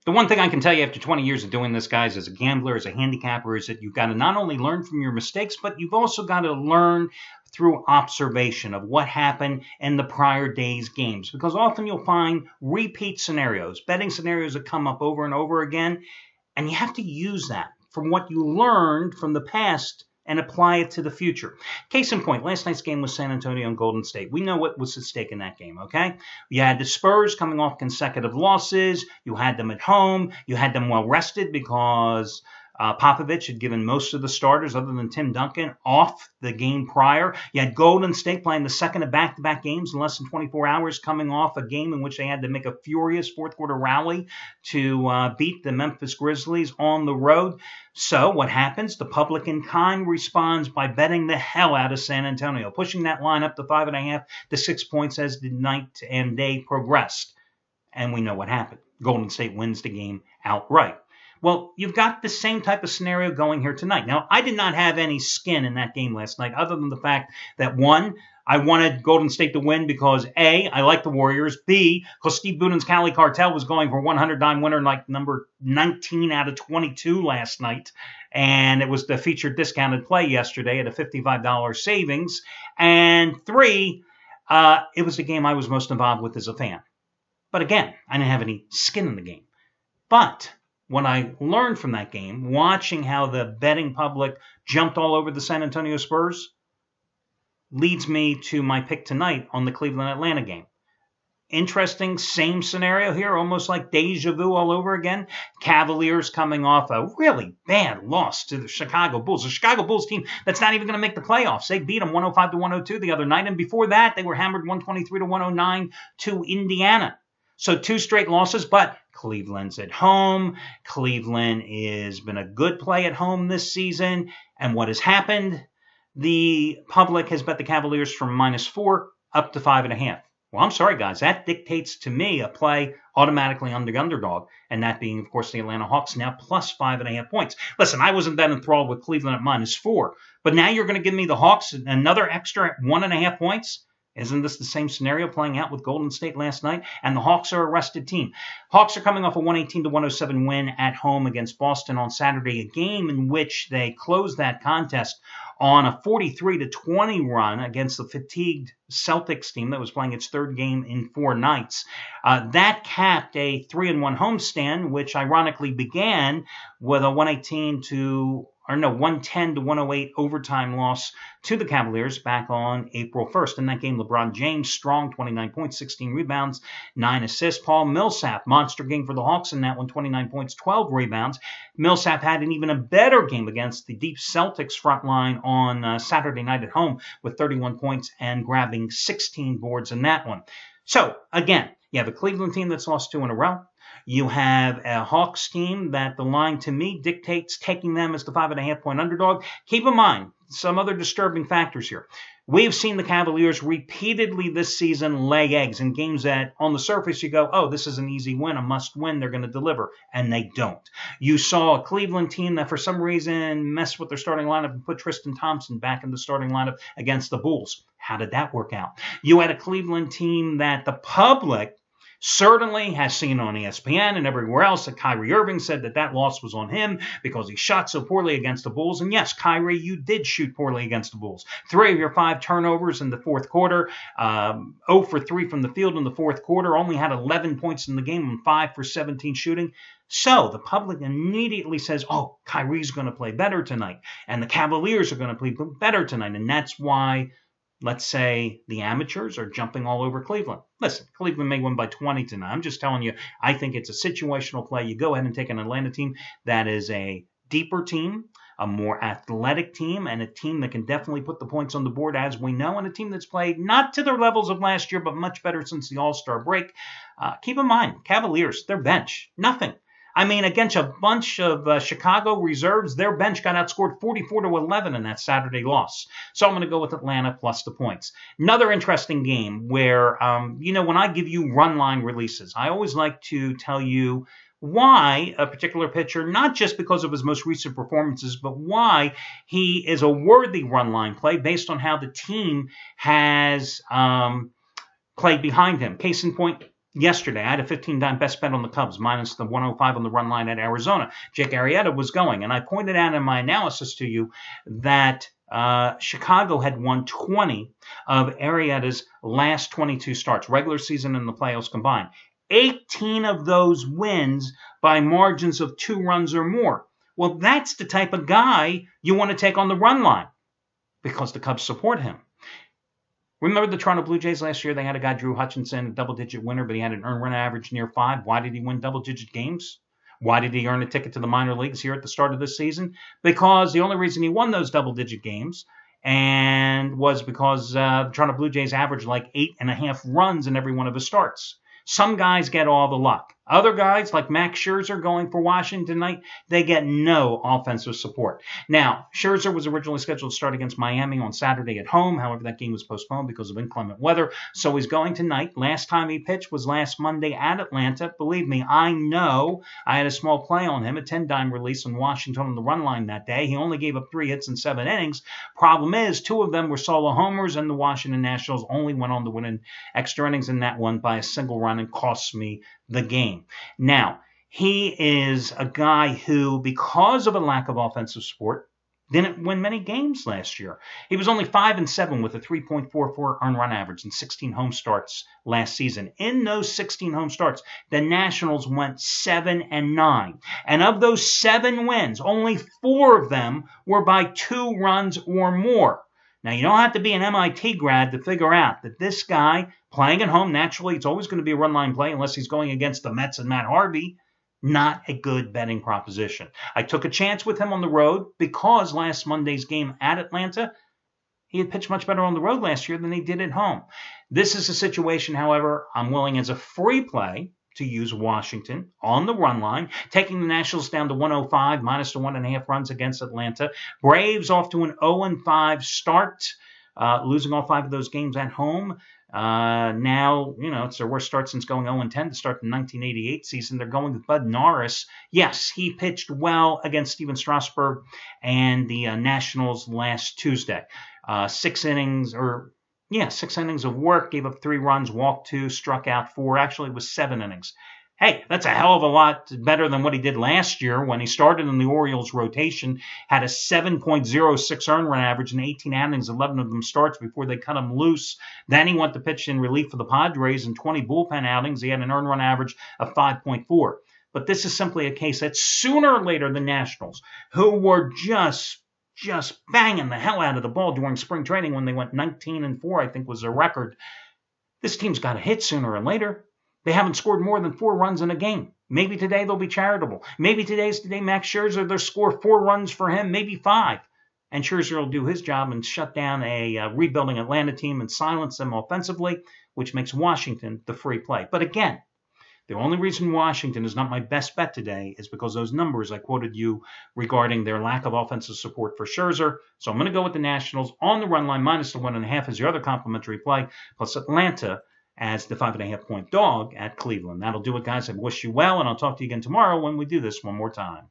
The one thing I can tell you after 20 years of doing this, guys, as a gambler, as a handicapper, is that you've got to not only learn from your mistakes, but you've also got to learn through observation of what happened in the prior day's games. Because often you'll find repeat scenarios, betting scenarios that come up over and over again, and you have to use that from what you learned from the past and apply it to the future. Case in point, last night's game was San Antonio and Golden State. We know what was at stake in that game, okay? You had the Spurs coming off consecutive losses. You had them at home. You had them well rested because Popovich had given most of the starters, other than Tim Duncan, off the game prior. You had Golden State playing the second of back-to-back games in less than 24 hours, coming off a game in which they had to make a furious fourth-quarter rally to beat the Memphis Grizzlies on the road. So what happens? The public in kind responds by betting the hell out of San Antonio, pushing that line up to 5.5 to 6 points as the night and day progressed. And we know what happened. Golden State wins the game outright. Well, you've got the same type of scenario going here tonight. Now, I did not have any skin in that game last night, other than the fact that, one, I wanted Golden State to win because, A, I like the Warriors, B, because Steve Buden's Cali Cartel was going for 109 winner like number 19 out of 22 last night, and it was the featured discounted play yesterday at a $55 savings, and 3, it was the game I was most involved with as a fan. But again, I didn't have any skin in the game. But what I learned from that game, watching how the betting public jumped all over the San Antonio Spurs, leads me to my pick tonight on the Cleveland-Atlanta game. Interesting, same scenario here, almost like deja vu all over again. Cavaliers coming off a really bad loss to the Chicago Bulls. The Chicago Bulls team that's not even going to make the playoffs. They beat them 105-102 the other night, and before that, they were hammered 123-109 to Indiana. So 2 straight losses, but Cleveland's at home. Cleveland has been a good play at home this season. And what has happened? The public has bet the Cavaliers from -4 up to 5.5. Well, I'm sorry, guys. That dictates to me a play automatically on the underdog, and that being, of course, the Atlanta Hawks now plus 5.5 points. Listen, I wasn't that enthralled with Cleveland at -4, but now you're going to give me the Hawks another extra 1.5 points? Isn't this the same scenario playing out with Golden State last night? And the Hawks are a rested team. Hawks are coming off a 118-107 win at home against Boston on Saturday, a game in which they closed that contest on a 43-20 run against the fatigued Celtics team that was playing its third game in 4 nights. That capped a 3-1 homestand, which ironically began with a 110-108 overtime loss to the Cavaliers back on April 1st. In that game, LeBron James, strong, 29 points, 16 rebounds, 9 assists. Paul Millsap, monster game for the Hawks in that one, 29 points, 12 rebounds. Millsap had an even a better game against the deep Celtics front line on Saturday night at home with 31 points and grabbing 16 boards in that one. So, again, you have a Cleveland team that's lost 2 in a row. You have a Hawks team that the line, to me, dictates taking them as the 5.5-point underdog. Keep in mind some other disturbing factors here. We've seen the Cavaliers repeatedly this season lay eggs in games that, on the surface, you go, oh, this is an easy win, a must win, they're going to deliver, and they don't. You saw a Cleveland team that, for some reason, messed with their starting lineup and put Tristan Thompson back in the starting lineup against the Bulls. How did that work out? You had a Cleveland team that the public certainly has seen on ESPN and everywhere else that Kyrie Irving said that loss was on him because he shot so poorly against the Bulls. And yes, Kyrie, you did shoot poorly against the Bulls. 3 of your 5 turnovers in the fourth quarter, 0 for 3 from the field in the fourth quarter, only had 11 points in the game and 5 for 17 shooting. So the public immediately says, oh, Kyrie's going to play better tonight, and the Cavaliers are going to play better tonight. And that's why, let's say, the amateurs are jumping all over Cleveland. Listen, Cleveland may win by 20 tonight. I'm just telling you, I think it's a situational play. You go ahead and take an Atlanta team that is a deeper team, a more athletic team, and a team that can definitely put the points on the board, as we know, and a team that's played not to their levels of last year, but much better since the All-Star break. Keep in mind, Cavaliers, their bench, nothing. I mean, against a bunch of Chicago reserves, their bench got outscored 44-11 in that Saturday loss. So I'm going to go with Atlanta plus the points. Another interesting game where, when I give you run line releases, I always like to tell you why a particular pitcher, not just because of his most recent performances, but why he is a worthy run line play based on how the team has played behind him. Case in point, Yesterday, I had a 15-time best bet on the Cubs, minus the 105 on the run line at Arizona. Jake Arrieta was going, and I pointed out in my analysis to you that Chicago had won 20 of Arrieta's last 22 starts, regular season and the playoffs combined. 18 of those wins by margins of 2 runs or more. Well, that's the type of guy you want to take on the run line because the Cubs support him. Remember the Toronto Blue Jays last year? They had a guy, Drew Hutchinson, a double-digit winner, but he had an earned run average near 5. Why did he win double-digit games? Why did he earn a ticket to the minor leagues here at the start of this season? Because the only reason he won those double-digit games was because the Toronto Blue Jays averaged like 8.5 runs in every one of his starts. Some guys get all the luck. Other guys, like Max Scherzer going for Washington tonight, they get no offensive support. Now, Scherzer was originally scheduled to start against Miami on Saturday at home. However, that game was postponed because of inclement weather. So he's going tonight. Last time he pitched was last Monday at Atlanta. Believe me, I know. I had a small play on him, a 10-dime release on Washington on the run line that day. He only gave up 3 hits in 7 innings. Problem is, 2 of them were solo homers, and the Washington Nationals only went on to win in extra innings in that one by a single run and cost me the game. Now, he is a guy who, because of a lack of offensive support, didn't win many games last year. He was only 5-7 with a 3.44 earned run average in 16 home starts last season. In those 16 home starts, the Nationals went 7-9. And of those 7 wins, only 4 of them were by 2 runs or more. Now, you don't have to be an MIT grad to figure out that this guy, playing at home, naturally, it's always going to be a run line play unless he's going against the Mets and Matt Harvey. Not a good betting proposition. I took a chance with him on the road because last Monday's game at Atlanta, he had pitched much better on the road last year than he did at home. This is a situation, however, I'm willing as a free play to use Washington on the run line, taking the Nationals down to 105, minus the 1.5 runs against Atlanta. Braves off to an 0-5 start, losing all 5 of those games at home. Now, it's their worst start since going 0-10 to start the 1988 season. They're going with Bud Norris. Yes, he pitched well against Steven Strasburg and the Nationals last Tuesday. 6 innings of work, gave up 3 runs, walked 2, struck out 4. Actually, it was 7 innings. Hey, that's a hell of a lot better than what he did last year when he started in the Orioles rotation, had a 7.06 earned run average in 18 innings, 11 of them starts before they cut him loose. Then he went to pitch in relief for the Padres in 20 bullpen outings. He had an earned run average of 5.4. But this is simply a case that sooner or later the Nationals, who were just banging the hell out of the ball during spring training when they went 19-4, I think was their record, this team's got to hit sooner or later. They haven't scored more than 4 runs in a game. Maybe today they'll be charitable. Maybe today's Max Scherzer, they'll score 4 runs for him, maybe 5. And Scherzer will do his job and shut down a rebuilding Atlanta team and silence them offensively, which makes Washington the free play. But again, the only reason Washington is not my best bet today is because those numbers I quoted you regarding their lack of offensive support for Scherzer. So I'm going to go with the Nationals on the run line, minus the 1.5 as your other complimentary play, plus Atlanta as the 5.5-point dog at Cleveland. That'll do it, guys. I wish you well, and I'll talk to you again tomorrow when we do this one more time.